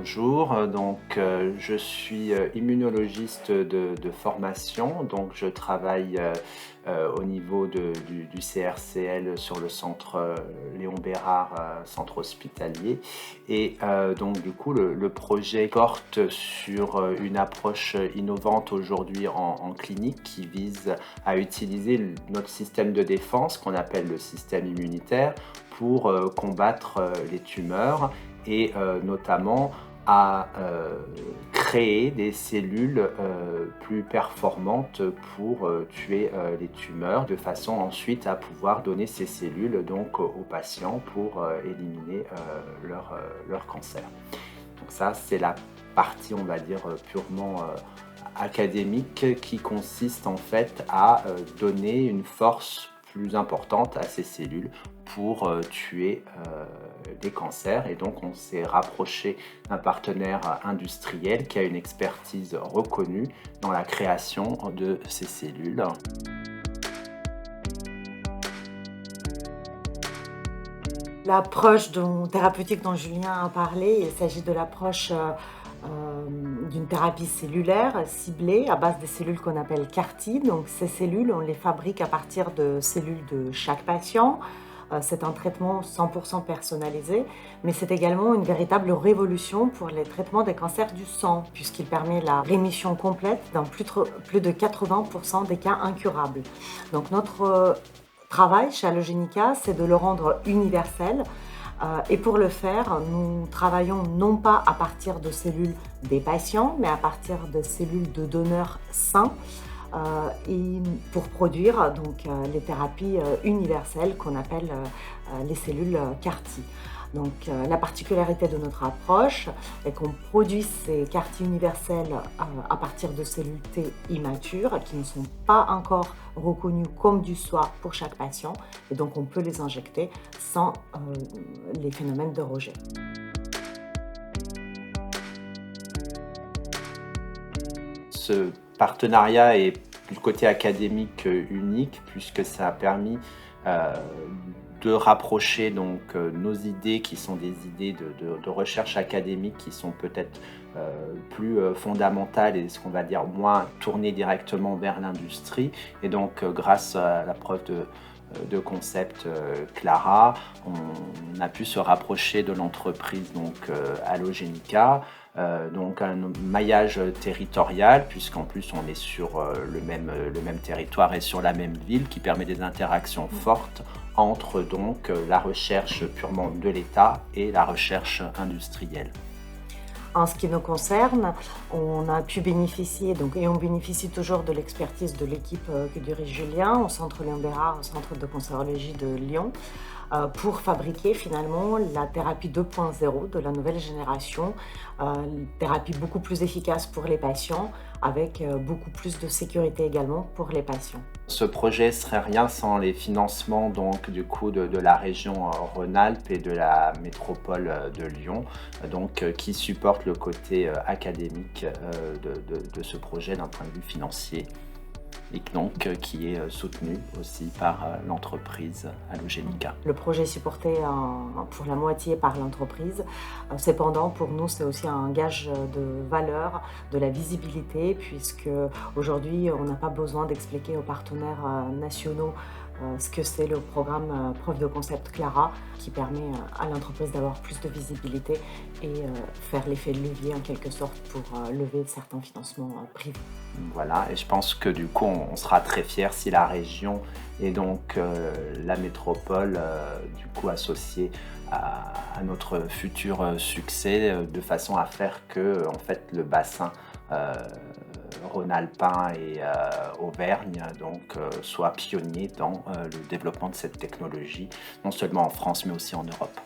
bonjour. Je suis immunologiste de formation. Donc, je travaille au niveau du CRCL sur le centre Léon Bérard, centre hospitalier. Du coup, le projet porte sur une approche innovante aujourd'hui en clinique qui vise à utiliser notre système de défense, qu'on appelle le système immunitaire, pour combattre les tumeurs et notamment à créer des cellules plus performantes pour tuer les tumeurs, de façon ensuite à pouvoir donner ces cellules donc aux patients pour éliminer leur cancer. Donc ça, c'est la partie, on va dire, purement académique, qui consiste en fait à donner une force plus importante à ces cellules pour tuer des cancers. Et donc on s'est rapproché d'un partenaire industriel qui a une expertise reconnue dans la création de ces cellules. L'approche thérapeutique dont Julien a parlé, il s'agit de l'approche d'une thérapie cellulaire ciblée à base des cellules qu'on appelle CAR-T. Donc ces cellules, on les fabrique à partir de cellules de chaque patient. C'est un traitement 100% personnalisé, mais c'est également une véritable révolution pour les traitements des cancers du sang, puisqu'il permet la rémission complète dans plus de 80% des cas incurables. Donc notre travail chez Allogenica, c'est de le rendre universel. Et pour le faire, nous travaillons non pas à partir de cellules des patients, mais à partir de cellules de donneurs sains, et pour produire donc les thérapies universelles qu'on appelle les cellules CAR-T. Donc la particularité de notre approche est qu'on produit ces CAR-T universelles à partir de cellules T immatures qui ne sont pas encore reconnues comme du soi pour chaque patient, et donc on peut les injecter sans les phénomènes de rejet. Ce partenariat est du côté académique unique, puisque ça a permis de rapprocher donc nos idées, qui sont des idées de recherche académique, qui sont peut-être plus fondamentales et ce qu'on va dire moins tournées directement vers l'industrie. Et donc grâce à la preuve de concept Clara, on a pu se rapprocher de l'entreprise Allogenica, donc un maillage territorial, puisqu'en plus on est sur le même territoire et sur la même ville, qui permet des interactions fortes entre donc la recherche purement de l'État et la recherche industrielle. En ce qui nous concerne, on a pu bénéficier, et on bénéficie toujours de l'expertise de l'équipe que dirige Julien au centre Léon Bérard, au centre de cancérologie de Lyon, pour fabriquer finalement la thérapie 2.0 de la nouvelle génération, une thérapie beaucoup plus efficace pour les patients, avec beaucoup plus de sécurité également pour les patients. Ce projet serait rien sans les financements donc du coup de la région Rhône-Alpes et de la métropole de Lyon, qui supportent le côté académique de ce projet d'un point de vue financier, et donc qui est soutenu aussi par l'entreprise Allogenica. Le projet est supporté pour la moitié par l'entreprise. Cependant, pour nous, c'est aussi un gage de valeur, de la visibilité, puisque aujourd'hui, on n'a pas besoin d'expliquer aux partenaires nationaux ce que c'est le programme Preuve de concept Clara, qui permet à l'entreprise d'avoir plus de visibilité et faire l'effet de levier en quelque sorte pour lever certains financements privés. Voilà, et je pense que du coup on sera très fiers si la région et donc la métropole du coup associée à notre futur succès, de façon à faire que en fait le bassin rhône-alpin et Auvergne soit pionnier dans le développement de cette technologie, non seulement en France mais aussi en Europe.